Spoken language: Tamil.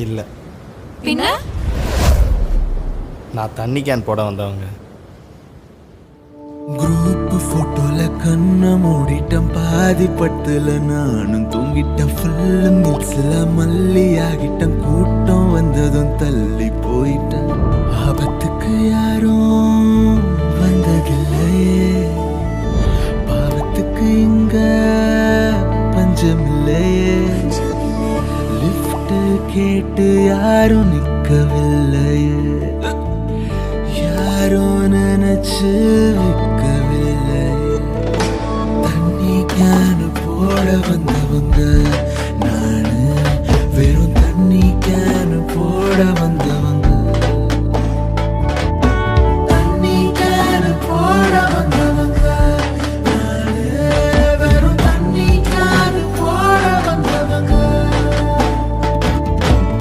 இல்லை. பின்ன நான் தண்ணி கேன் போட வந்தவங்க. குரூப் போட்டோல கண்ண மூடிட்டம், பாதி பட்டுல நானும் தூங்கிட்டேன். ஃபுல்லு மில்ஸ்ல மல்லி ஆகிட்டம், கூட்டம் வந்ததும் தள்ளி போயிட்டேன். ஆபத்துக்கு யாரும் வந்ததில்லையே, பாவத்துக்கு இங்க பஞ்சமில்லையே. லிஃப்ட் கேட்டு யாரும் நிக்கவில்லையே, யாரும் நினைச்சு வைக்கவில்லை. தண்ணி கேன் போட வந்தவங்க